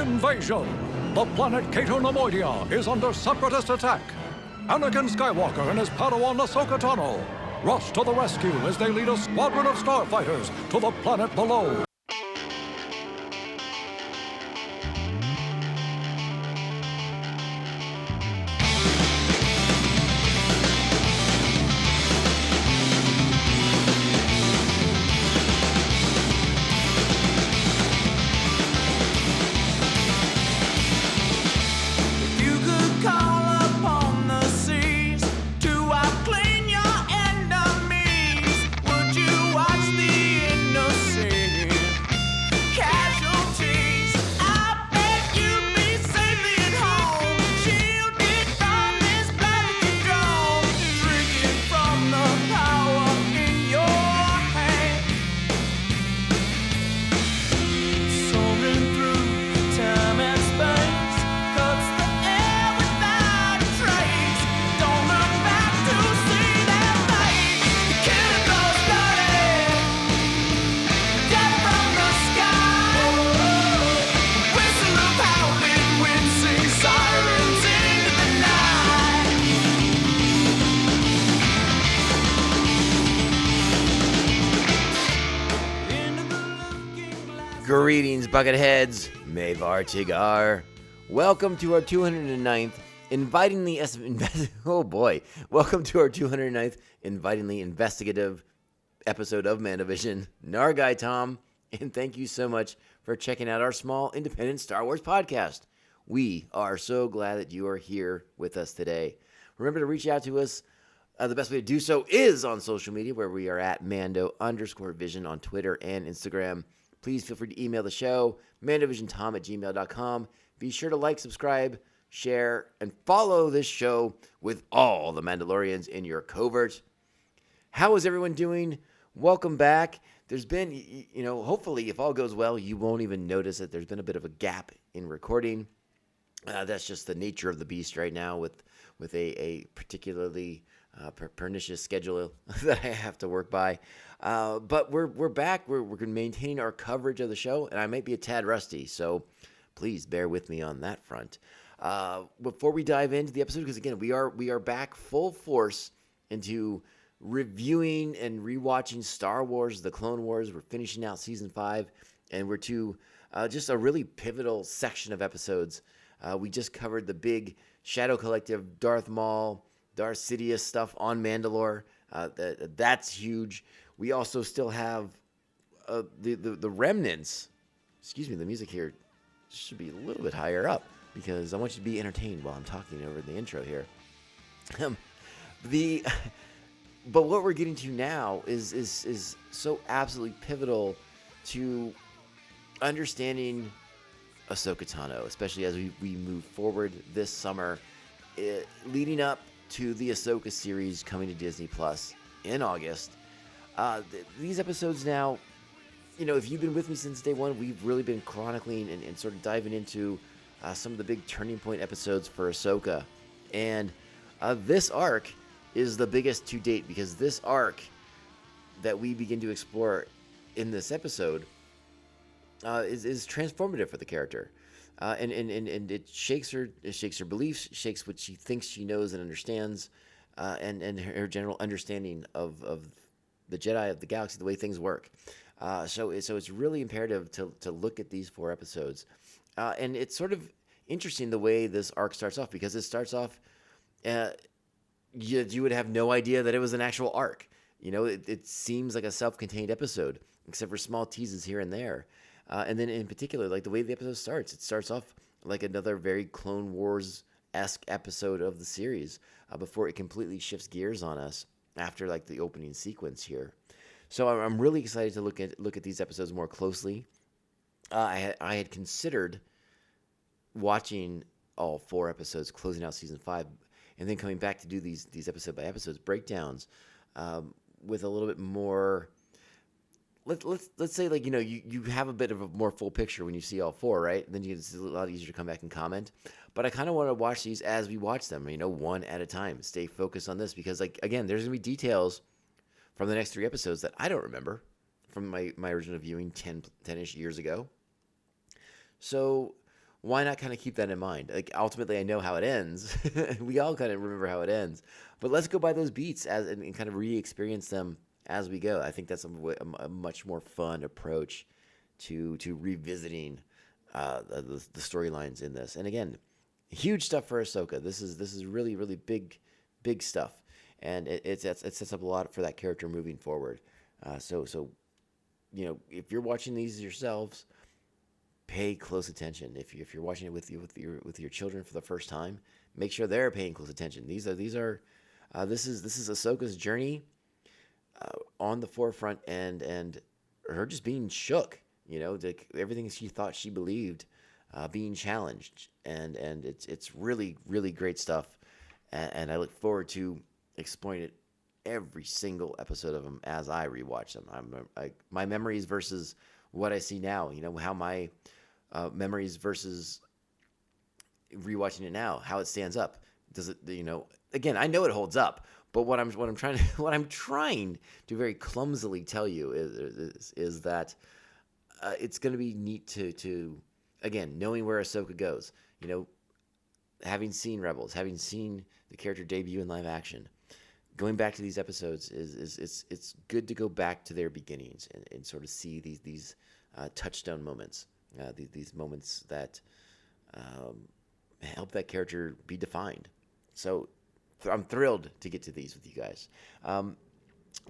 Invasion! The planet Cato Nemoidia is under separatist attack. Anakin Skywalker and his Padawan Ahsoka Tano rush to the rescue as they lead a squadron of starfighters to the planet below. Greetings, Bucketheads. Mavar Tigar. Welcome to our 209th Welcome to our 209th invitingly investigative episode of Mandovision. Nargai Tom, and thank you so much for checking out our small independent Star Wars podcast. We are so glad that you are here with us today. Remember to reach out to us. The best way to do so is on social media, where we are at Mando_Vision on Twitter and Instagram. Please feel free to email the show, mandovisiontom@gmail.com. Be sure to like, subscribe, share, and follow this show with all the Mandalorians in your covert. How is everyone doing? Welcome back. There's been, hopefully, if all goes well, you won't even notice that there's been a bit of a gap in recording. That's just the nature of the beast right now with a particularly pernicious schedule that I have to work by. But we're back. We're maintaining our coverage of the show, and I might be a tad rusty, so please bear with me on that front. Before we dive into the episode, because again, we are back full force into reviewing and rewatching Star Wars: The Clone Wars. We're finishing out season 5, and we're to just a really pivotal section of episodes. We just covered the big Shadow Collective, Darth Maul, Darth Sidious stuff on Mandalore. That's huge. We also still have the remnants. Excuse me, the music here should be a little bit higher up because I want you to be entertained while I'm talking over the intro here. But what we're getting to now is so absolutely pivotal to understanding Ahsoka Tano, especially as we move forward this summer, leading up to the Ahsoka series coming to Disney Plus in August. These episodes now, if you've been with me since day one, we've really been chronicling and sort of diving into some of the big turning point episodes for Ahsoka. And this arc is the biggest to date, because this arc that we begin to explore in this episode is transformative for the character. And it shakes her beliefs, shakes what she thinks she knows and understands, and her general understanding of the Jedi, of the galaxy, the way things work. So it's really imperative to look at these 4 episodes. And it's sort of interesting the way this arc starts off, because it starts off, you would have no idea that it was an actual arc. It seems like a self-contained episode, except for small teases here and there. And then in particular, like the way the episode starts, it starts off like another very Clone Wars-esque episode of the series before it completely shifts gears on us after like the opening sequence here. So I'm really excited to look at these episodes more closely. I had considered watching all 4 episodes, closing out season 5, and then coming back to do these episode by episodes breakdowns with a little bit more. Let's say, like, you have a bit of a more full picture when you see all 4, right? And then it's a lot easier to come back and comment. But I kind of want to watch these as we watch them, one at a time. Stay focused on this because, like, again, there's going to be details from the next 3 episodes that I don't remember from my original viewing 10-ish years ago. So why not kind of keep that in mind? Like ultimately, I know how it ends. We all kind of remember how it ends, but let's go by those beats and kind of re-experience them as we go. I think that's a much more fun approach to revisiting the storylines in this. And again, huge stuff for Ahsoka. This is really really big stuff, and it sets up a lot for that character moving forward. So if you're watching these yourselves, pay close attention. If you're watching it with your children for the first time, make sure they're paying close attention. This is Ahsoka's journey on the forefront, and her just being shook. Everything she thought she believed being challenged, and it's really really great stuff, and I look forward to exploring it every single episode of them as I rewatch them. My memories versus what I see now. How my memories versus rewatching it now, how it stands up. Does it? Again, I know it holds up, but what I'm trying to very clumsily tell you is that it's going to be neat to again, knowing where Ahsoka goes. Having seen Rebels, having seen the character debut in live action, going back to these episodes it's good to go back to their beginnings and sort of see these touchstone moments, these moments that help that character be defined. So I'm thrilled to get to these with you guys.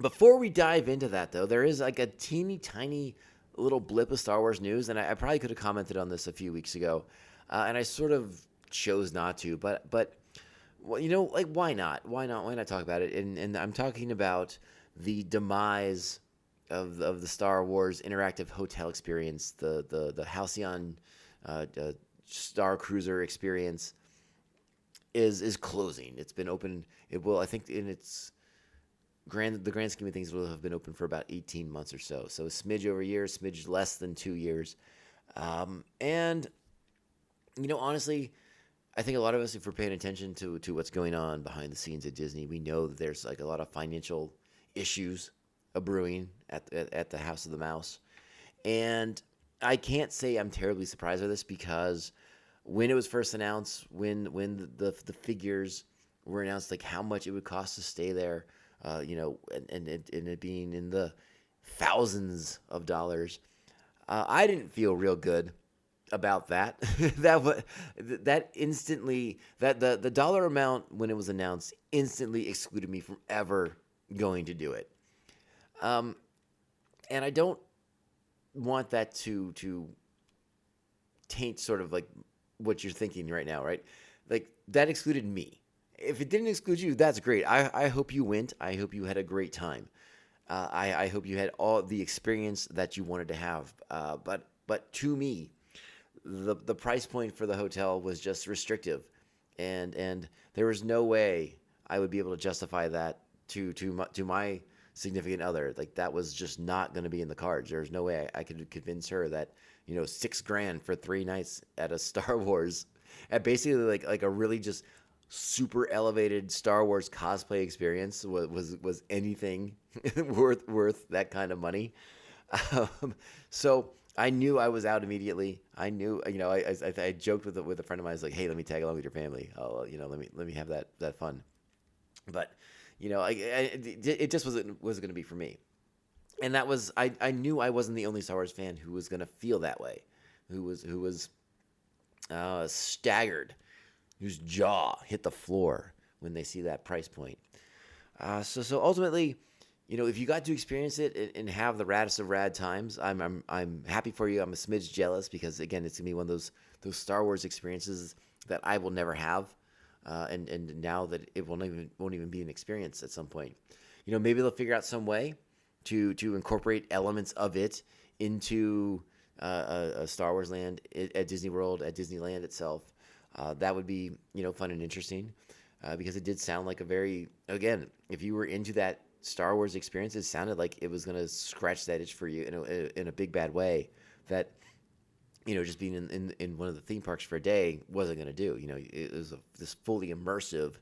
Before we dive into that, though, there is like a teeny tiny little blip of Star Wars news, and I probably could have commented on this a few weeks ago, and I sort of chose not to, but well, why not? Why not talk about it? And I'm talking about the demise of the Star Wars interactive hotel experience, the Halcyon Star Cruiser experience is closing. It's been open. It will, I think, in the grand scheme of things, will have been open for about 18 months or so. So a smidge over a year, smidge less than 2 years. And honestly, I think a lot of us, if we're paying attention to what's going on behind the scenes at Disney, we know that there's like a lot of financial issues brewing at the House of the Mouse. And I can't say I'm terribly surprised by this, because when it was first announced, when the figures were announced, like how much it would cost to stay there, and it being in the thousands of dollars, I didn't feel real good about that. that instantly, the dollar amount when it was announced instantly excluded me from ever going to do it. And I don't want that to taint sort of like what you're thinking right now, right? Like that excluded me. If it didn't exclude you, that's great. I hope you went. I hope you had a great time. I hope you had all the experience that you wanted to have. But to me, the price point for the hotel was just restrictive, and there was no way I would be able to justify that to my significant other. Like that was just not going to be in the cards. There was no way I could convince her that $6,000 for 3 nights at a Star Wars, at basically like a really just super elevated Star Wars cosplay experience was anything worth that kind of money. So I knew I was out immediately. I knew, I joked with a friend of mine. I was like, "Hey, let me tag along with your family. Let me have that fun." But it just wasn't going to be for me. And that was, I knew I wasn't the only Star Wars fan who was going to feel that way, who was staggered, whose jaw hit the floor when they see that price point. So ultimately, if you got to experience it and have the raddest of rad times, I'm happy for you. I'm a smidge jealous, because again, it's gonna be one of those Star Wars experiences that I will never have, and now that it won't even be an experience at some point. Maybe they'll figure out some way to incorporate elements of it into a Star Wars land at Disney World, at Disneyland itself. That would be fun and interesting, because it did sound like a very, again, if you were into that Star Wars experience, it sounded like it was going to scratch that itch for you in a big bad way that just being in one of the theme parks for a day wasn't going to do. It was this fully immersive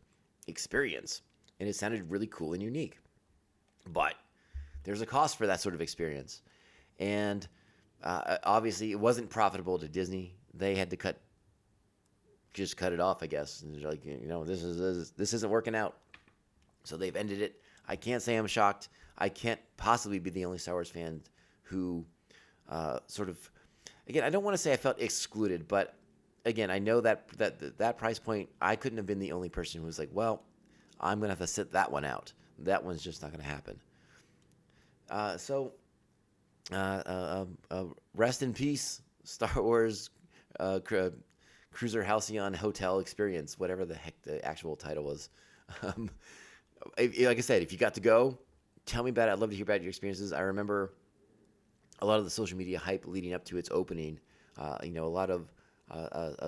experience, and it sounded really cool and unique. But there's a cost for that sort of experience, and obviously it wasn't profitable to Disney. They had to cut just cut it off, I guess. And they're like, this isn't working out. So they've ended it. I can't say I'm shocked. I can't possibly be the only Star Wars fan who sort of, again, I don't want to say I felt excluded, but again, I know that price point, I couldn't have been the only person who was like, well, I'm going to have to sit that one out. That one's just not going to happen. Rest in peace, Star Wars Cruiser Halcyon Hotel Experience, whatever the heck the actual title was. Like I said, if you got to go, tell me about it. I'd love to hear about your experiences. I remember a lot of the social media hype leading up to its opening. A lot of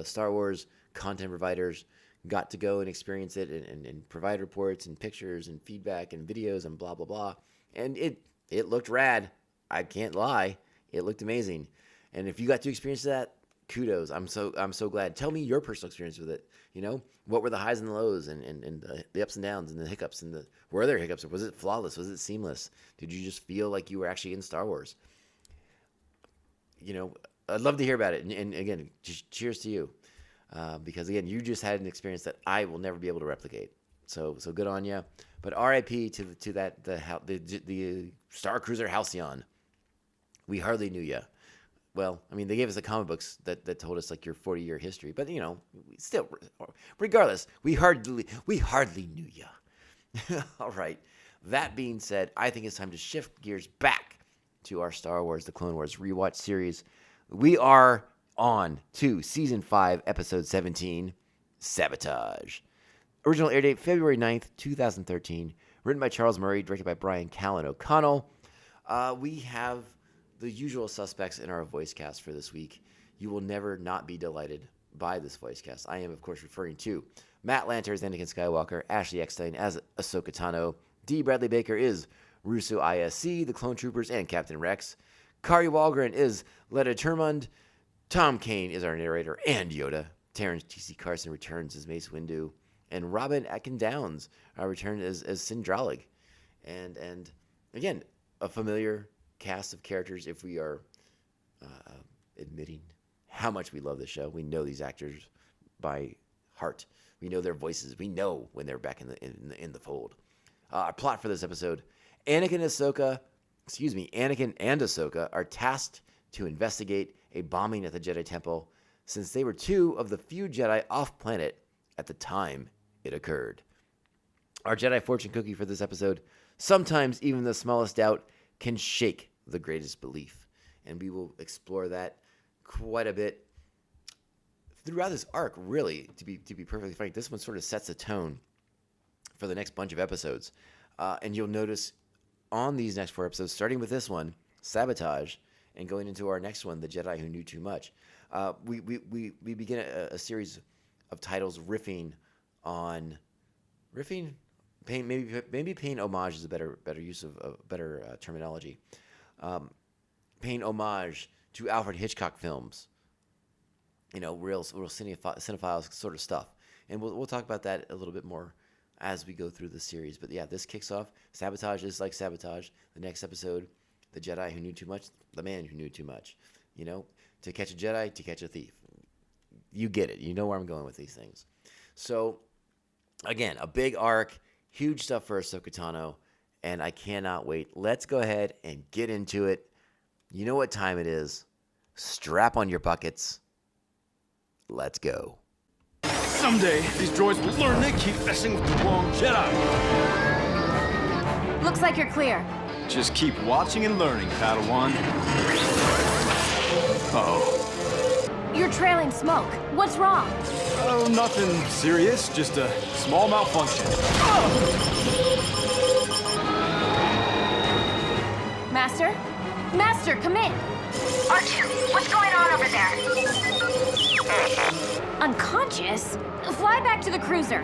Star Wars content providers got to go and experience it and provide reports and pictures and feedback and videos and blah, blah, blah. And it looked rad. I can't lie. It looked amazing. And if you got to experience that, kudos. I'm so glad. Tell me your personal experience with it. What were the highs and the lows and the ups and downs and the hiccups were there hiccups? Or was it flawless? Was it seamless? Did you just feel like you were actually in Star Wars? I'd love to hear about it. And again, just cheers to you. Because again, you just had an experience that I will never be able to replicate. So good on you. But R.I.P. to that the Star Cruiser Halcyon. We hardly knew you. Well, I mean, they gave us the comic books that told us like your 40-year history, but still, regardless, we hardly knew you. All right. That being said, I think it's time to shift gears back to our Star Wars: The Clone Wars rewatch series. We are on to Season 5, Episode 17, Sabotage. Original air date, February 9th, 2013. Written by Charles Murray, directed by Brian Callen O'Connell. We have the usual suspects in our voice cast for this week. You will never not be delighted by this voice cast. I am, of course, referring to Matt Lanter as Anakin Skywalker, Ashley Eckstein as Ahsoka Tano, D. Bradley Baker is Russo ISC, the Clone Troopers, and Captain Rex. Kari Wahlgren is Letta Termund. Tom Kane is our narrator and Yoda. Terrence T.C. Carson returns as Mace Windu. And Robin Atkin Downs returned as Sindralig. And again, a familiar cast of characters if we are admitting how much we love this show. We know these actors by heart. We know their voices. We know when they're back in the fold. Our plot for this episode: Anakin and Ahsoka are tasked to investigate a bombing at the Jedi Temple, since they were two of the few Jedi off-planet at the time it occurred. Our Jedi fortune cookie for this episode: sometimes even the smallest doubt can shake the greatest belief. And we will explore that quite a bit throughout this arc, really, to be perfectly frank. This one sort of sets a tone for the next bunch of episodes. And you'll notice on these next 4 episodes, starting with this one, Sabotage, and going into our next one, The Jedi Who Knew Too Much, we begin a series of titles paying homage is a better use of better terminology. Paying homage to Alfred Hitchcock films, real cinephiles sort of stuff, and we'll talk about that a little bit more as we go through the series. But yeah, this kicks off. Sabotage is like Sabotage. The next episode, The Jedi Who Knew Too Much, the man who knew too much. To catch a Jedi, to catch a thief. You get it. You know where I'm going with these things. So again, a big arc, huge stuff for Ahsoka Tano, and I cannot wait. Let's go ahead and get into it. You know what time it is. Strap on your buckets. Let's go. Someday, these droids will learn they keep messing with the wrong Jedi. Looks like you're clear. Just keep watching and learning, Padawan. Uh-oh. You're trailing smoke. What's wrong? Oh, nothing serious. Just a small malfunction. Master? Master, come in. R2, what's going on over there? Unconscious? Fly back to the cruiser.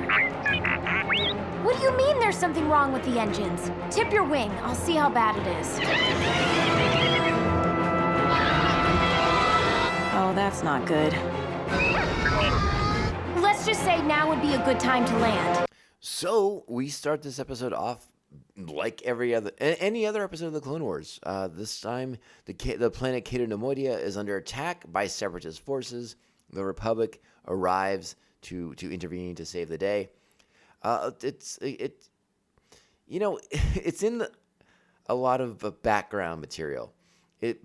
What do you mean there's something wrong with the engines? Tip your wing. I'll see how bad it is. Oh, that's not good. Let's just say now would be a good time to land. So we start this episode off like any other episode of the Clone Wars. This time, the planet Cato Nemoidia is under attack by Separatist forces. The Republic arrives to intervene to save the day. It's in a lot of background material.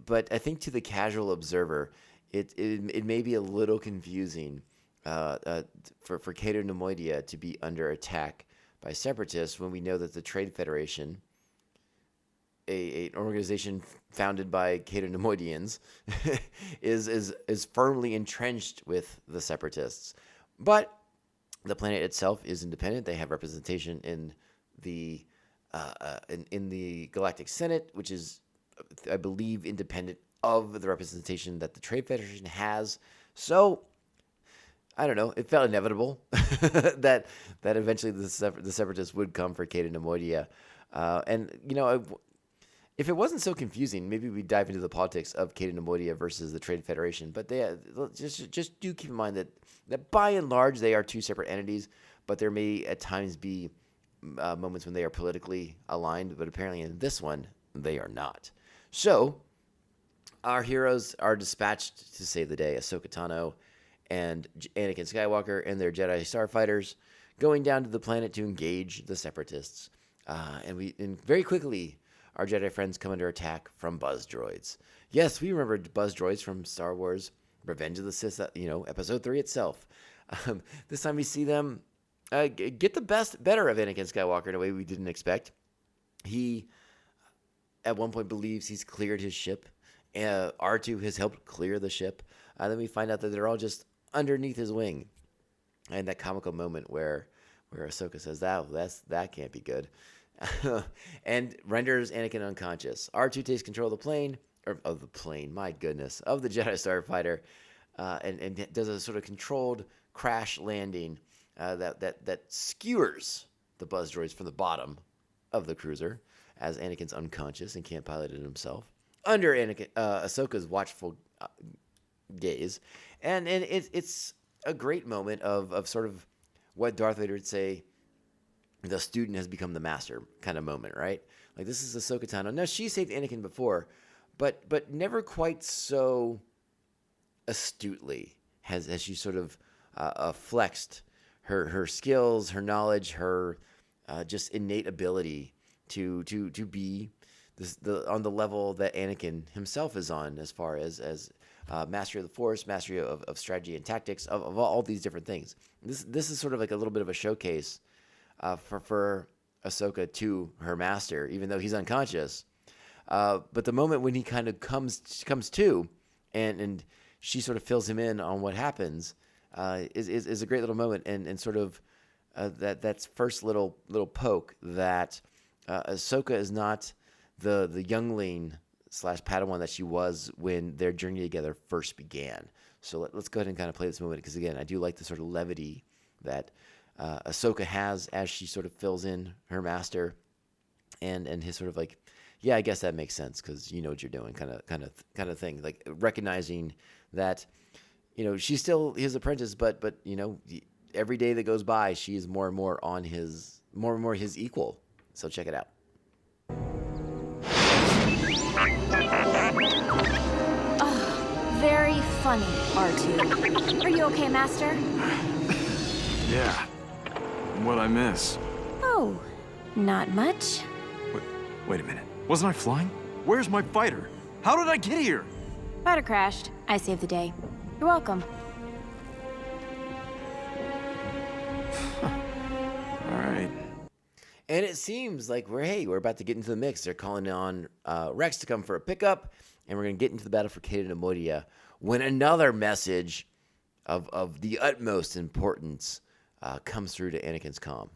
But I think to the casual observer, it may be a little confusing for Cato Nemoidia to be under attack by separatists when we know that the Trade Federation, an organization founded by Cato Nemoidians, is firmly entrenched with the separatists. But the planet itself is independent. They have representation in the Galactic Senate, which is, I believe, independent of the representation that the Trade Federation has. So, I don't know. It felt inevitable that eventually the separatists would come for Cato Nemoidia. If it wasn't so confusing, maybe we'd dive into the politics of Cato Nemoidia versus the Trade Federation. But they just do keep in mind that by and large they are two separate entities, but there may at times be moments when they are politically aligned. But apparently in this one, they are not. So our heroes are dispatched to save the day. Ahsoka Tano and Anakin Skywalker and their Jedi starfighters going down to the planet to engage the separatists. And very quickly, our Jedi friends come under attack from buzz droids. Yes, we remember buzz droids from Star Wars Revenge of the Sith, Episode 3 itself. This time we see them get the better of Anakin Skywalker in a way we didn't expect. He, at one point, believes he's cleared his ship. R2 has helped clear the ship. Then we find out that they're all just underneath his wing. And that comical moment where Ahsoka says, that can't be good. And renders Anakin unconscious. R2 takes control of the plane, of the Jedi Starfighter, and does a sort of controlled crash landing that skewers the buzz droids from the bottom of the cruiser as Anakin's unconscious and can't pilot it himself under Ahsoka's watchful gaze, and it's a great moment of sort of what Darth Vader would say, the student has become the master kind of moment, right? Like, this is Ahsoka Tano. Now, she saved Anakin before, but never quite so astutely has she sort of flexed her skills, her knowledge, her just innate ability to be on the level that Anakin himself is on, as far as mastery of the Force, mastery of strategy and tactics, of all these different things. This is sort of like a little bit of a showcase for Ahsoka to her master, even though he's unconscious. But the moment when he kind of comes to, and she sort of fills him in on what happens, is a great little moment, and sort of that's first little poke that Ahsoka is not the youngling / Padawan that she was when their journey together first began. So let's go ahead and kind of play this moment, because again, I do like the sort of levity that Ahsoka has as she sort of fills in her master, and his sort of like, yeah, I guess that makes sense because you know what you're doing, kind of thing. Like recognizing that, she's still his apprentice, but every day that goes by, she is more and more his equal. So check it out. Very funny, R2. Are you okay, Master? Yeah. What'd I miss? Oh, not much. Wait a minute. Wasn't I flying? Where's my fighter? How did I get here? Fighter crashed. I saved the day. You're welcome. All right. And it seems like we're about to get into the mix. They're calling on Rex to come for a pickup, and we're going to get into the battle for Cato Nemoidia when another message of the utmost importance comes through to Anakin's comm.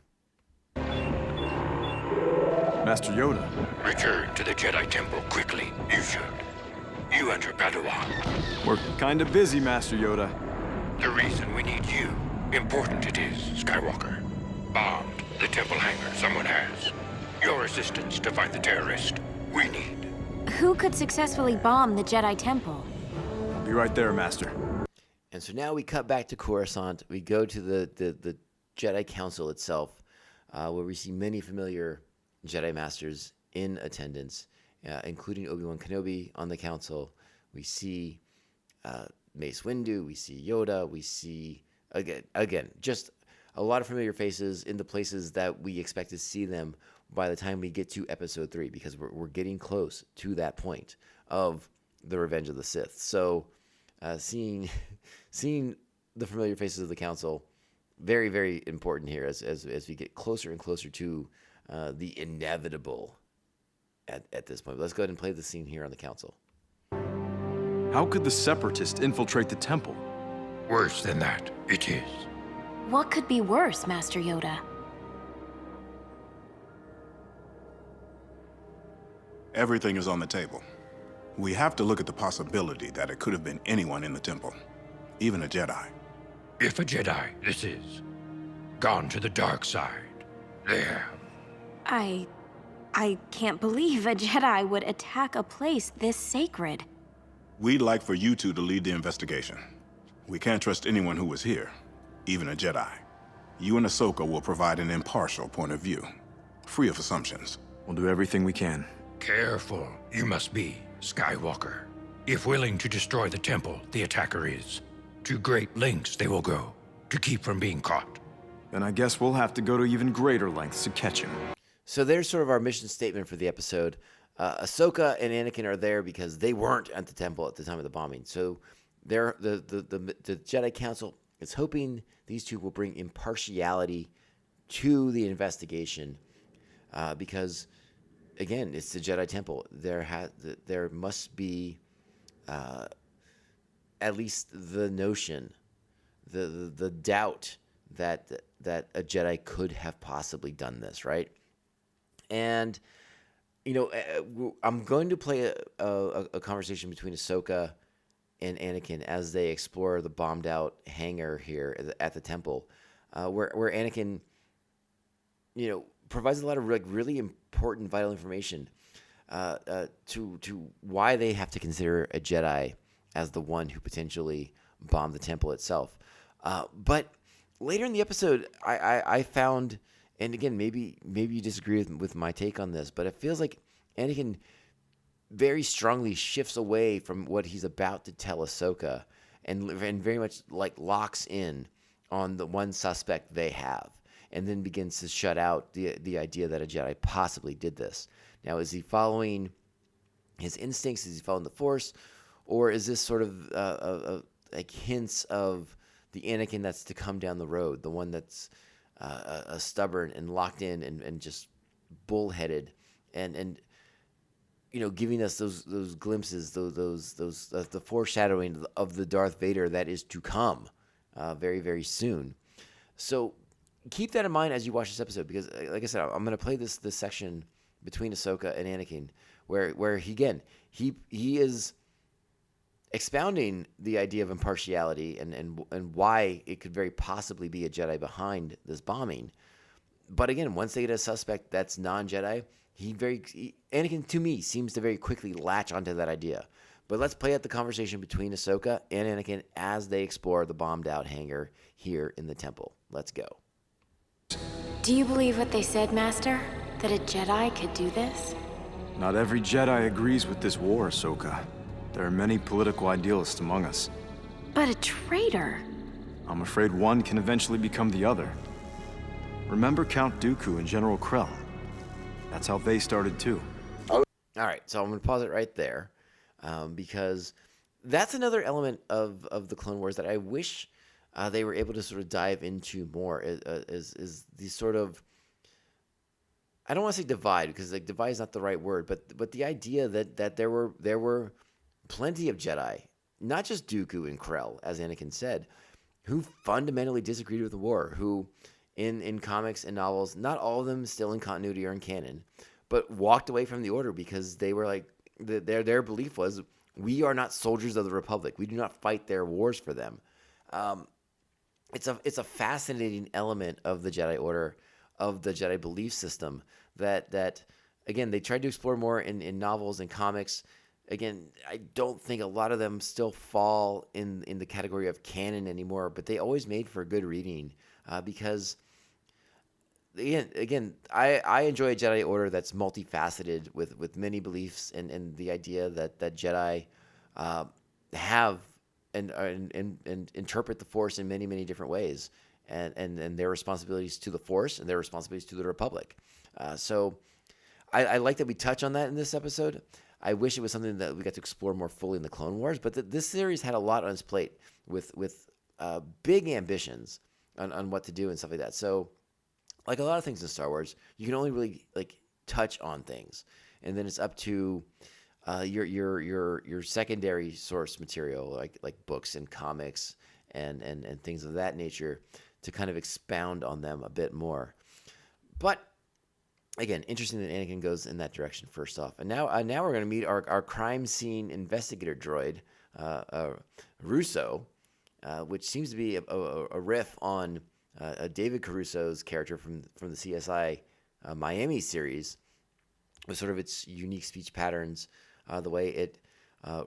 Master Yoda. Return to the Jedi Temple quickly. You should. You and your Padawan. We're kind of busy, Master Yoda. The reason we need you. Important it is, Skywalker. Bombed the temple hangar someone has. Your assistance to find the terrorist we need. Who could successfully bomb the Jedi Temple? I'll be right there, Master. And so now we cut back to Coruscant. We go to the Jedi Council itself, where we see many familiar Jedi Masters in attendance, including Obi-Wan Kenobi on the council. We see Mace Windu, we see Yoda, we see again, just a lot of familiar faces in the places that we expect to see them by the time we get to episode 3, because we're getting close to that point of the Revenge of the Sith. So seeing the familiar faces of the Council, very, very important here as we get closer and closer to the inevitable at this point. Let's go ahead and play the scene here on the Council. How could the Separatists infiltrate the temple? Worse than that, it is. What could be worse, Master Yoda? Everything is on the table. We have to look at the possibility that it could have been anyone in the temple, even a Jedi. If a Jedi, this is. Gone to the dark side. There. I can't believe a Jedi would attack a place this sacred. We'd like for you two to lead the investigation. We can't trust anyone who was here, even a Jedi. You and Ahsoka will provide an impartial point of view, free of assumptions. We'll do everything we can. Careful you must be, Skywalker. If willing to destroy the temple, the attacker is. To great lengths they will go, to keep from being caught. Then I guess we'll have to go to even greater lengths to catch him. So there's sort of our mission statement for the episode. Ahsoka and Anakin are there because they weren't at the temple at the time of the bombing. So the Jedi Council is hoping these two will bring impartiality to the investigation, because, again, it's the Jedi Temple. There must be at least the notion, the doubt that a Jedi could have possibly done this, right? And I'm going to play a conversation between Ahsoka and Anakin as they explore the bombed out hangar here at the temple, where Anakin, provides a lot of really important, vital information to why they have to consider a Jedi as the one who potentially bombed the temple itself. But later in the episode, I found, and again, maybe you disagree with my take on this, but it feels like Anakin very strongly shifts away from what he's about to tell Ahsoka, and very much locks in on the one suspect they have, and then begins to shut out the idea that a Jedi possibly did this. Now, is he following his instincts? Is he following the Force? Or is this sort of hints of the Anakin that's to come down the road, the one that's stubborn and locked in and just bullheaded, and giving us those glimpses, the foreshadowing of the Darth Vader that is to come very, very soon. So keep that in mind as you watch this episode, because, like I said, I'm going to play this section between Ahsoka and Anakin, where he is expounding the idea of impartiality and why it could very possibly be a Jedi behind this bombing. But again, once they get a suspect that's non-Jedi, Anakin, to me, seems to very quickly latch onto that idea. But let's play out the conversation between Ahsoka and Anakin as they explore the bombed-out hangar here in the temple. Let's go. Do you believe what they said, Master? That a Jedi could do this? Not every Jedi agrees with this war, Ahsoka. There are many political idealists among us. But a traitor? I'm afraid one can eventually become the other. Remember Count Dooku and General Krell? That's how they started too. All right, so I'm going to pause it right there, because that's another element of the Clone Wars that I wish they were able to sort of dive into more. Is the sort of, I don't want to say divide, because divide is not the right word, but the idea that there were plenty of Jedi, not just Dooku and Krell, as Anakin said, who fundamentally disagreed with the war, who in comics and novels, not all of them still in continuity or in canon, but walked away from the Order because they were their belief was, we are not soldiers of the Republic. We do not fight their wars for them. It's a fascinating element of the Jedi Order, of the Jedi belief system that again, they tried to explore more in novels and comics. Again, I don't think a lot of them still fall in the category of canon anymore, but they always made for good reading, because again, I enjoy a Jedi Order that's multifaceted with many beliefs and the idea that Jedi have and interpret the Force in many, many different ways, and their responsibilities to the Force and their responsibilities to the Republic. So I like that we touch on that in this episode. I wish it was something that we got to explore more fully in the Clone Wars, but this series had a lot on its plate with big ambitions on what to do and stuff like that. So, like a lot of things in Star Wars, you can only really like touch on things, and then it's up to your secondary source material, like books and comics and things of that nature, to kind of expound on them a bit more. But again, interesting that Anakin goes in that direction first off. And now we're going to meet our crime scene investigator droid, Russo, which seems to be a riff on David Caruso's character from the CSI Miami series, with sort of its unique speech patterns, the way it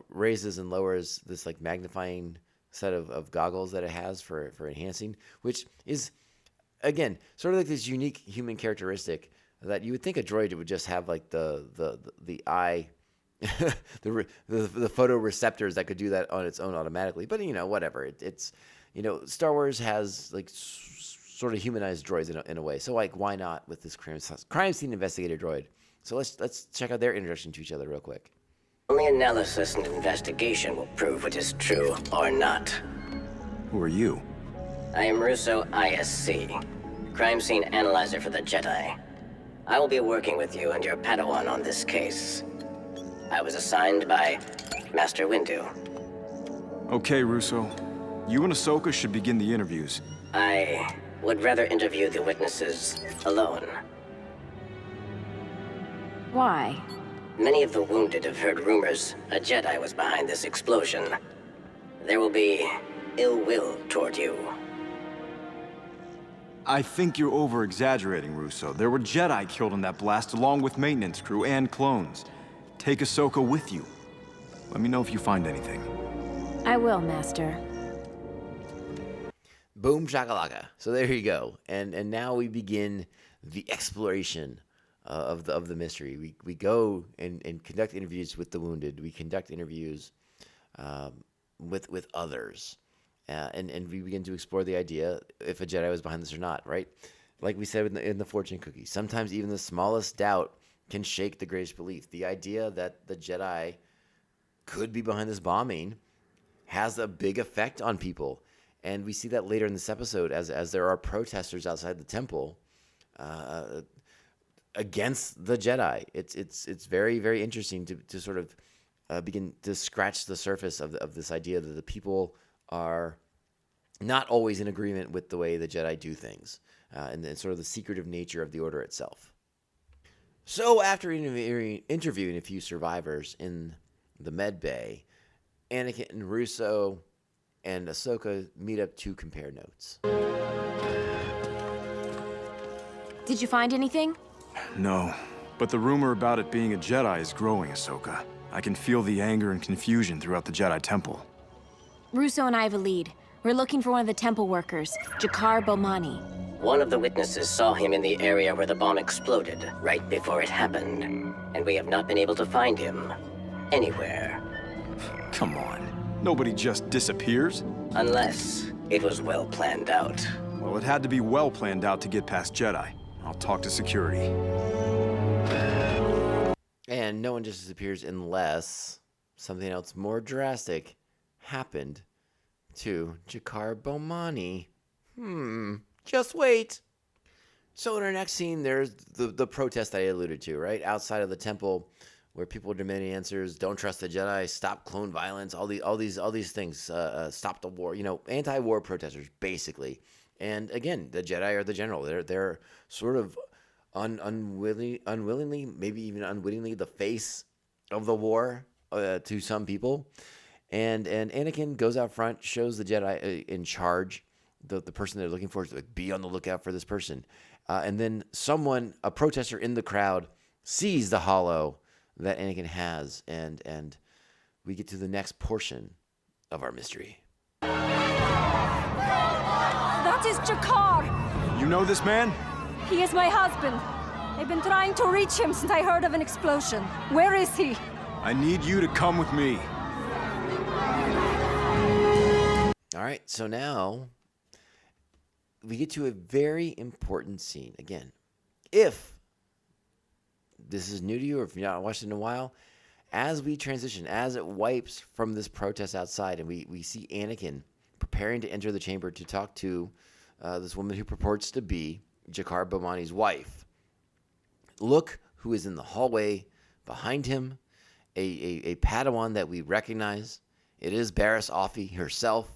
raises and lowers this like magnifying set of goggles that it has for enhancing, which is, again, sort of like this unique human characteristic that you would think a droid would just have, like the eye, the photoreceptors that could do that on its own automatically. But whatever. It's Star Wars has like sort of humanized droids in a way. So like, why not with this crime scene investigator droid? So let's check out their introduction to each other real quick. Only analysis and investigation will prove what is true or not. Who are you? I am Russo ISC, crime scene analyzer for the Jedi. I will be working with you and your Padawan on this case. I was assigned by Master Windu. Okay, Russo. You and Ahsoka should begin the interviews. I would rather interview the witnesses alone. Why? Many of the wounded have heard rumors a Jedi was behind this explosion. There will be ill will toward you. I think you're over-exaggerating, Russo. There were Jedi killed in that blast, along with maintenance crew and clones. Take Ahsoka with you. Let me know if you find anything. I will, Master. Boom shakalaka. So there you go. And now we begin the exploration of the mystery. We go and conduct interviews with the wounded. We conduct interviews with others. And we begin to explore the idea if a Jedi was behind this or not, right? Like we said in the fortune cookie, sometimes even the smallest doubt can shake the greatest belief. The idea that the Jedi could be behind this bombing has a big effect on people. And we see that later in this episode as there are protesters outside the temple against the Jedi. It's very, very interesting to sort of begin to scratch the surface of this idea that the people are not always in agreement with the way the Jedi do things, and sort of the secretive nature of the Order itself. So after interviewing a few survivors in the med bay, Anakin and Russo and Ahsoka meet up to compare notes. Did you find anything? No, but the rumor about it being a Jedi is growing, Ahsoka. I can feel the anger and confusion throughout the Jedi Temple. Russo and I have a lead. We're looking for one of the temple workers, Jakar Bomani. One of the witnesses saw him in the area where the bomb exploded, right before it happened. And we have not been able to find him anywhere. Come on. Nobody just disappears. Unless it was well planned out. Well, it had to be well planned out to get past Jedi. I'll talk to security. And no one just disappears unless something else more drastic happened to Jakar Bomani. Just wait. So in our next scene, there's the protest that I alluded to, right? Outside of the temple, where people are demanding answers, don't trust the Jedi, stop clone violence, all these things, stop the war, anti-war protesters, basically. And again, the Jedi are the general. They're sort of unwillingly, maybe even unwittingly, the face of the war to some people. And Anakin goes out front, shows the Jedi in charge, the person they're looking for, is like, be on the lookout for this person. And then a protester in the crowd, sees the holo that Anakin has, and we get to the next portion of our mystery. That is Jakar! You know this man? He is my husband. I've been trying to reach him since I heard of an explosion. Where is he? I need you to come with me. right, so now we get to a very important scene. Again, if this is new to you or if you've not watched it in a while, as we transition, as it wipes from this protest outside and we see Anakin preparing to enter the chamber to talk to this woman who purports to be Jakar Bomani's wife, look who is in the hallway behind him, a Padawan that we recognize. It is Barriss Offee herself,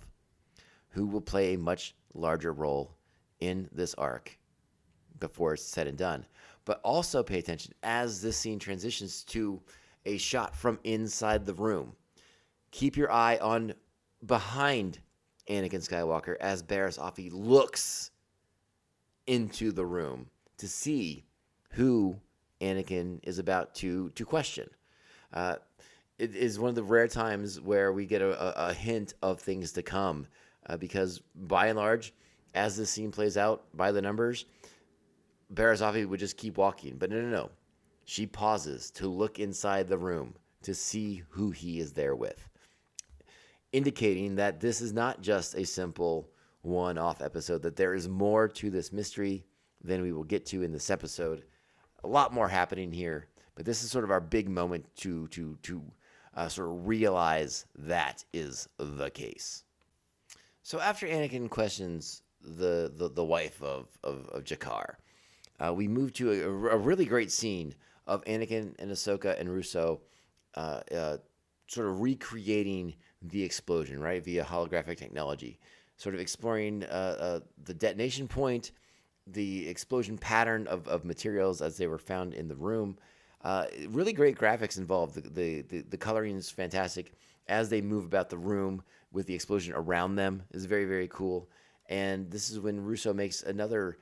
who will play a much larger role in this arc before it's said and done. But also pay attention as this scene transitions to a shot from inside the room. Keep your eye on behind Anakin Skywalker as Barriss Offee looks into the room to see who Anakin is about to question. It is one of the rare times where we get a hint of things to come, because by and large, as this scene plays out by the numbers, Barriss Offee would just keep walking. But no. She pauses to look inside the room to see who he is there with, indicating that this is not just a simple one-off episode, that there is more to this mystery than we will get to in this episode. A lot more happening here, but this is sort of our big moment to sort of realize that is the case. So after Anakin questions the wife of Jakar, we move to a really great scene of Anakin and Ahsoka and Russo sort of recreating the explosion, right, via holographic technology, sort of exploring the detonation point, the explosion pattern of materials as they were found in the room. Really great graphics involved. The coloring is fantastic as they move about the room with the explosion around them is very, very cool. And this is when Russo makes another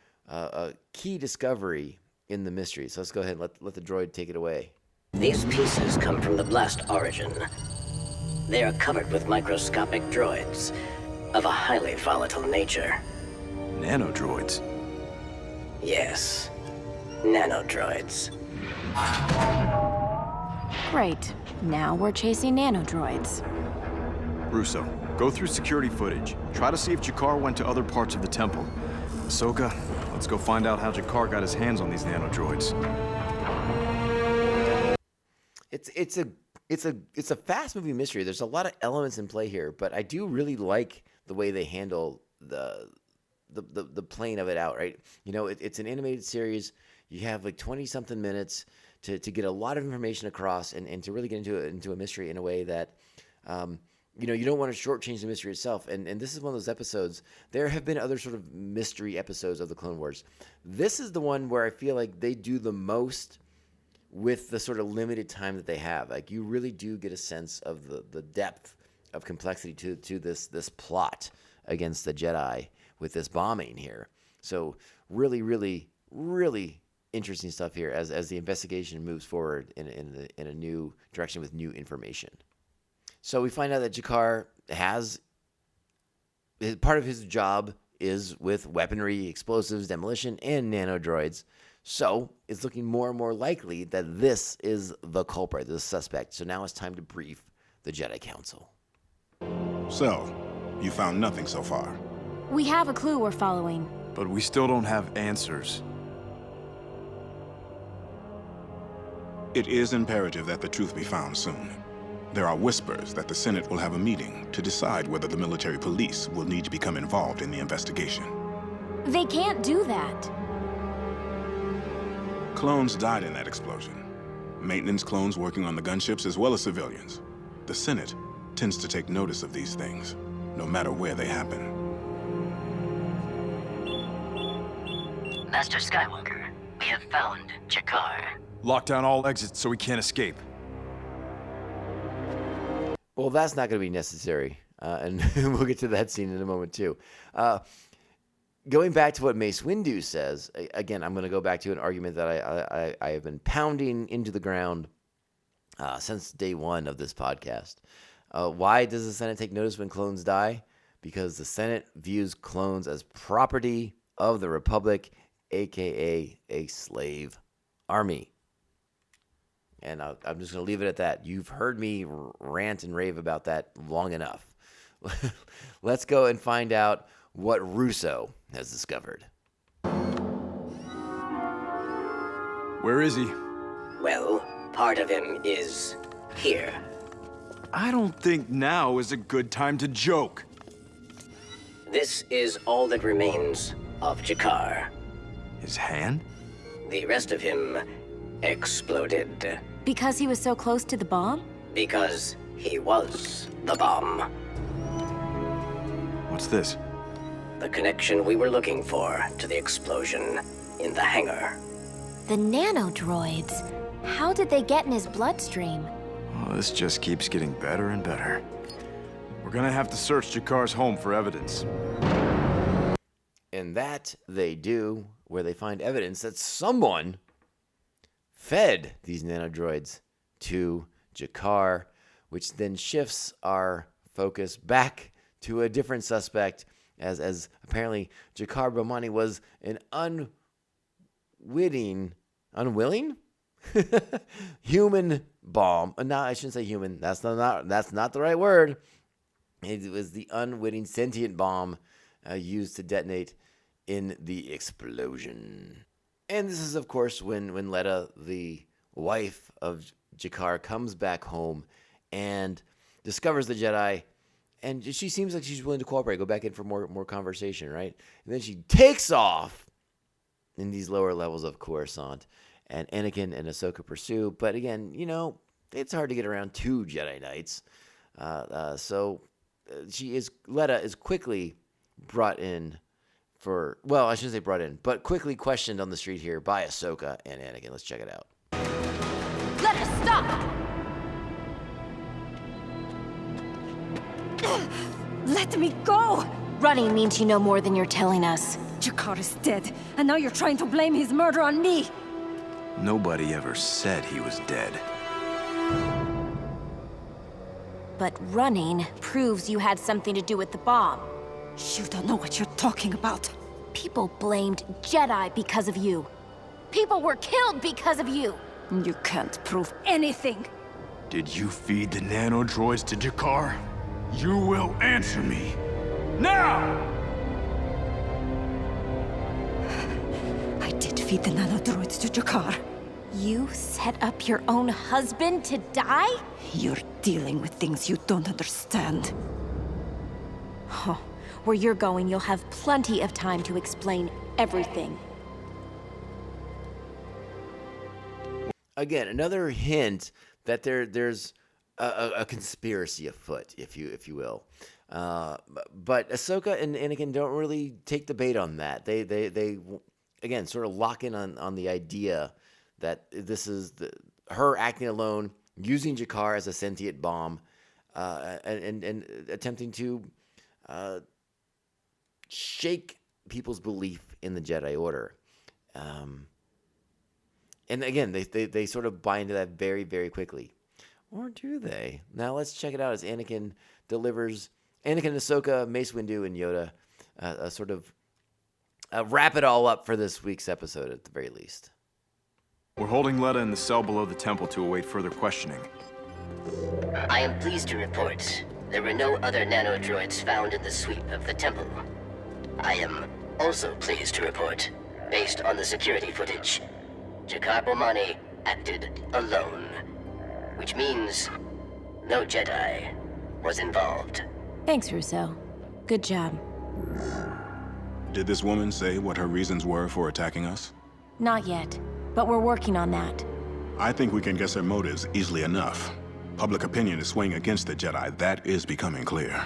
key discovery in the mystery. So let's go ahead and let the droid take it away. These pieces come from the blast origin. They are covered with microscopic droids of a highly volatile nature. Nanodroids? Yes, nanodroids. Great. Now we're chasing nanodroids. Russo, go through security footage. Try to see if Jakar went to other parts of the temple. Ahsoka, let's go find out how Jakar got his hands on these nanodroids. It's a fast-moving mystery. There's a lot of elements in play here, but I do really like the way they handle the playing of it out, right? You know, it's an animated series. You have like 20-something minutes to get a lot of information across and to really get into a mystery in a way that, you know, you don't want to shortchange the mystery itself. And this is one of those episodes. There have been other sort of mystery episodes of the Clone Wars. This is the one where I feel like they do the most with the sort of limited time that they have. Like, you really do get a sense of the depth of complexity to this plot against the Jedi with this bombing here. So really, really, really interesting stuff here as the investigation moves forward in a new direction with new information. So we find out that Jakar has part of his job is with weaponry, explosives, demolition, and nanodroids. So it's looking more and more likely that this is the culprit, the suspect. So now it's time to brief the Jedi Council. So, you found nothing so far? We have a clue we're following. But we still don't have answers. It is imperative that the truth be found soon. There are whispers that the Senate will have a meeting to decide whether the military police will need to become involved in the investigation. They can't do that. Clones died in that explosion. Maintenance clones working on the gunships as well as civilians. The Senate tends to take notice of these things, no matter where they happen. Master Skywalker, we have found Jakar. Lock down all exits so we can't escape. Well, that's not going to be necessary, and we'll get to that scene in a moment, too. Going back to what Mace Windu says, again, I'm going to go back to an argument that I have been pounding into the ground since day one of this podcast. Why does the Senate take notice when clones die? Because the Senate views clones as property of the Republic, a.k.a. a slave army. And I'm just going to leave it at that. You've heard me rant and rave about that long enough. let's go and find out what Russo has discovered. Where is he? Well, part of him is here. I don't think now is a good time to joke. This is all that remains of Jakar. His hand? The rest of him exploded. Because he was so close to the bomb? Because he was the bomb. What's this? The connection we were looking for to the explosion in the hangar. The nanodroids. How did they get in his bloodstream? Oh, this just keeps getting better and better. We're gonna have to search Jakar's home for evidence. And that they do, where they find evidence that someone fed these nanodroids to Jakar, which then shifts our focus back to a different suspect, as apparently Jakar Bomani was an unwilling human bomb. No, I shouldn't say human. That's not the right word. It was the unwitting sentient bomb used to detonate in the explosion. And this is, of course, when Letta, the wife of Jakar, comes back home and discovers the Jedi, and she seems like she's willing to cooperate, go back in for more conversation, right? And then she takes off in these lower levels of Coruscant, and Anakin and Ahsoka pursue. But again, it's hard to get around two Jedi Knights. So Letta is quickly brought in I shouldn't say brought in, but quickly questioned on the street here by Ahsoka and Anakin. Let's check it out. Let us stop! Let me go! Running means you know more than you're telling us. Jakar is dead, and now you're trying to blame his murder on me! Nobody ever said he was dead. But running proves you had something to do with the bomb. You don't know what you're talking about. People blamed Jedi because of you. People were killed because of you. You can't prove anything. Did you feed the nanodroids to Jakar? You will answer me. Now! I did feed the nanodroids to Jakar. You set up your own husband to die? You're dealing with things you don't understand. Huh. Where you're going, you'll have plenty of time to explain everything. Again, another hint that there's a conspiracy afoot, if you will. But Ahsoka and Anakin don't really take the bait on that. They again sort of lock in on the idea that this is her acting alone, using Jakar as a sentient bomb, and attempting to shake people's belief in the Jedi Order. And again, they sort of buy into that very, very quickly. Or do they? Now let's check it out as Anakin delivers Anakin, Ahsoka, Mace Windu, and Yoda sort of wrap it all up for this week's episode at the very least. We're holding Letta in the cell below the temple to await further questioning. I am pleased to report there were no other nanodroids found in the sweep of the temple. I am also pleased to report, based on the security footage, Jakar Bomani acted alone, which means no Jedi was involved. Thanks, Russo. Good job. Did this woman say what her reasons were for attacking us? Not yet, but we're working on that. I think we can guess her motives easily enough. Public opinion is swaying against the Jedi. That is becoming clear.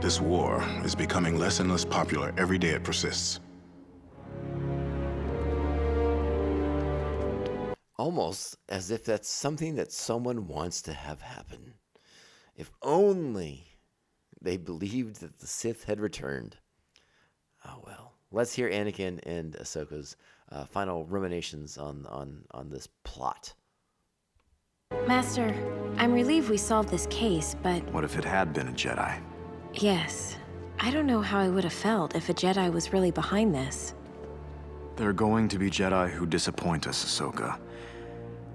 This war is becoming less and less popular every day it persists. Almost as if that's something that someone wants to have happen. If only they believed that the Sith had returned. Oh well. Let's hear Anakin and Ahsoka's final ruminations on this plot. Master, I'm relieved we solved this case, but... What if it had been a Jedi? Yes. I don't know how I would have felt if a Jedi was really behind this. There are going to be Jedi who disappoint us, Ahsoka.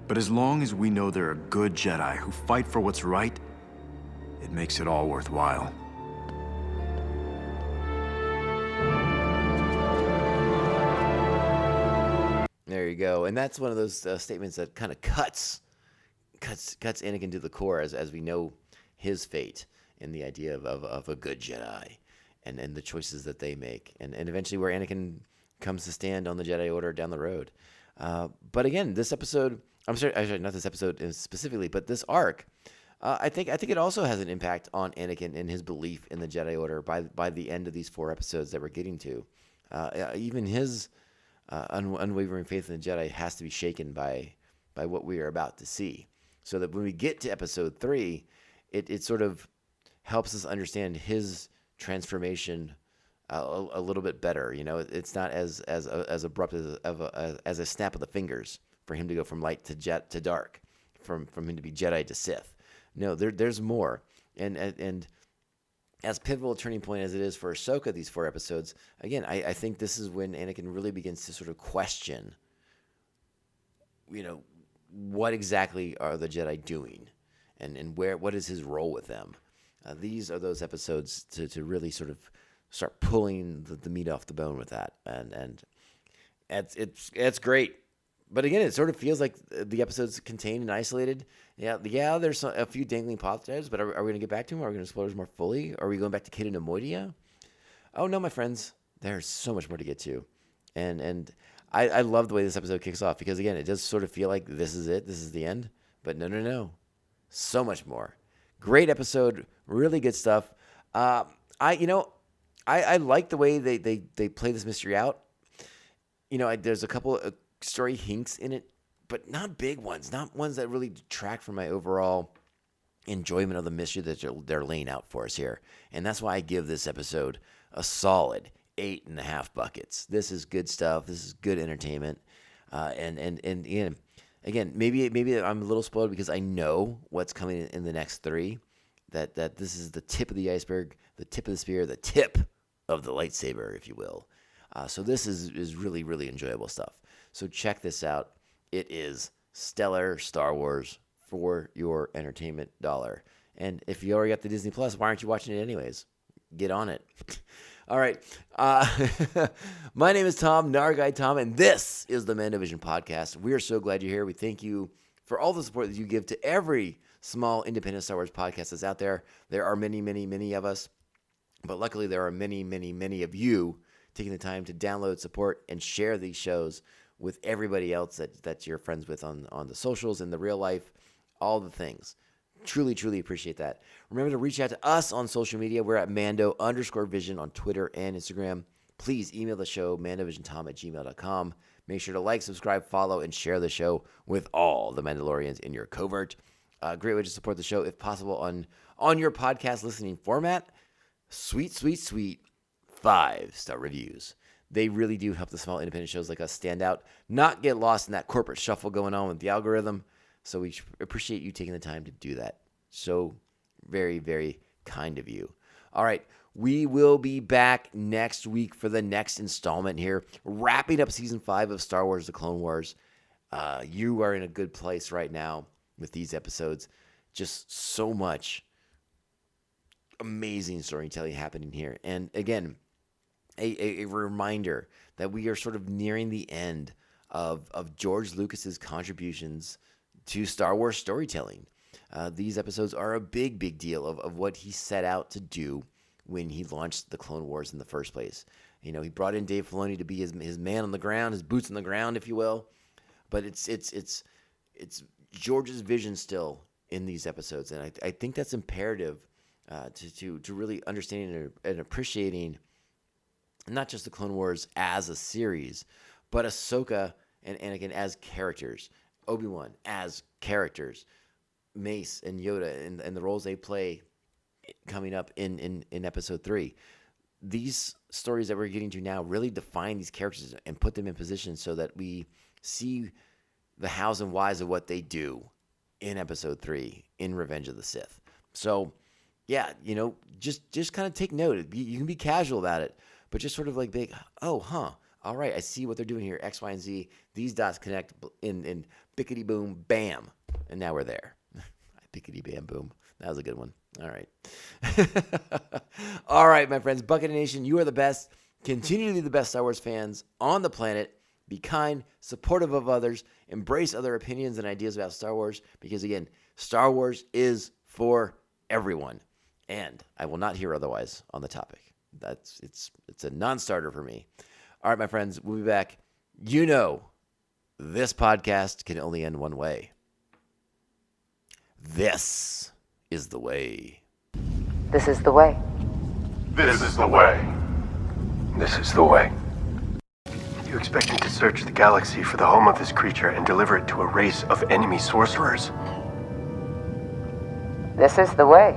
But as long as we know there are good Jedi who fight for what's right, it makes it all worthwhile. There you go. And that's one of those statements that kind of cuts Anakin to the core as we know his fate and the idea of a good Jedi and the choices that they make and eventually where Anakin comes to stand on the Jedi Order down the road. But again, this episode, I'm sorry, not this episode specifically, but this arc, I think it also has an impact on Anakin and his belief in the Jedi Order by the end of these 4 episodes that we're getting to. Even his unwavering faith in the Jedi has to be shaken by what we are about to see. So that when we get to episode 3, it sort of helps us understand his transformation a little bit better. You know, it's not as abrupt as a snap of the fingers for him to go from light to dark, from him to be Jedi to Sith. No, there's more. And as pivotal a turning point as it is for Ahsoka, these 4 episodes, again, I think this is when Anakin really begins to sort of question, you know, what exactly are the Jedi doing, and what is his role with them. These are those episodes to really sort of start pulling the meat off the bone with that, and it's great. But again, it sort of feels like the episode's contained and isolated. Yeah. There's a few dangling plot threads, but are we going to get back to them? Are we going to explore this more fully? Are we going back to Kid and Nemoidia? Oh no, my friends, there's so much more to get to, and I love the way this episode kicks off because again, it does sort of feel like this is it, this is the end. But no, so much more. Great episode, really good stuff. I like the way they play this mystery out. You know, there's a couple of story hinks in it, but not big ones, not ones that really detract from my overall enjoyment of the mystery that they're laying out for us here. And that's why I give this episode a solid 8.5 buckets. This is good stuff. This is good entertainment. And again, maybe I'm a little spoiled because I know what's coming in the next 3. That this is the tip of the iceberg, the tip of the spear, the tip of the lightsaber, if you will. So this is really, really enjoyable stuff. So check this out. It is stellar Star Wars for your entertainment dollar. And if you already got the Disney Plus, why aren't you watching it anyways? Get on it. All right. My name is Tom, Narguy Tom, and this is the Mandovision Podcast. We are so glad you're here. We thank you for all the support that you give to every small independent Star Wars podcast that's out there. There are many, many, many of us, but luckily there are many, many, many of you taking the time to download, support, and share these shows with everybody else that you're friends with on the socials and the real life, all the things. Truly, truly appreciate that. Remember to reach out to us on social media. We're at Mando_Vision on Twitter and Instagram. Please email the show, mandovisiontom@gmail.com. Make sure to like, subscribe, follow, and share the show with all the Mandalorians in your covert. Great way to support the show, if possible, on your podcast listening format. Sweet, sweet, sweet 5-star reviews. They really do help the small independent shows like us stand out, not get lost in that corporate shuffle going on with the algorithm. So we appreciate you taking the time to do that. So very, very kind of you. All right, we will be back next week for the next installment here, wrapping up Season 5 of Star Wars: The Clone Wars. You are in a good place right now with these episodes. Just so much amazing storytelling happening here. And again, a reminder that we are sort of nearing the end of George Lucas's contributions to Star Wars storytelling. These episodes are a big, big deal of what he set out to do when he launched the Clone Wars in the first place. You know, he brought in Dave Filoni to be his man on the ground, his boots on the ground, if you will. But it's George's vision still in these episodes, and I think that's imperative to really understanding and appreciating not just the Clone Wars as a series, but Ahsoka and Anakin as characters, Obi-Wan as characters, Mace and Yoda and the roles they play coming up in Episode 3. These stories that we're getting to now really define these characters and put them in position so that we see the hows and whys of what they do in Episode 3 in Revenge of the Sith. So, yeah, you know, just kind of take note. You can be casual about it, but just sort of like big, all right, I see what they're doing here. X, Y, and Z. These dots connect in bickety boom, bam. And now we're there. Bickety bam boom. That was a good one. All right. All right, my friends. Bucket Nation, you are the best. Continue to be the best Star Wars fans on the planet. Be kind, supportive of others, embrace other opinions and ideas about Star Wars, because, again, Star Wars is for everyone. And I will not hear otherwise on the topic. It's a non-starter for me. All right, my friends, we'll be back. You know, this podcast can only end one way. This is the way. This is the way. This is the way. This is the way. You expect me to search the galaxy for the home of this creature and deliver it to a race of enemy sorcerers? This is the way.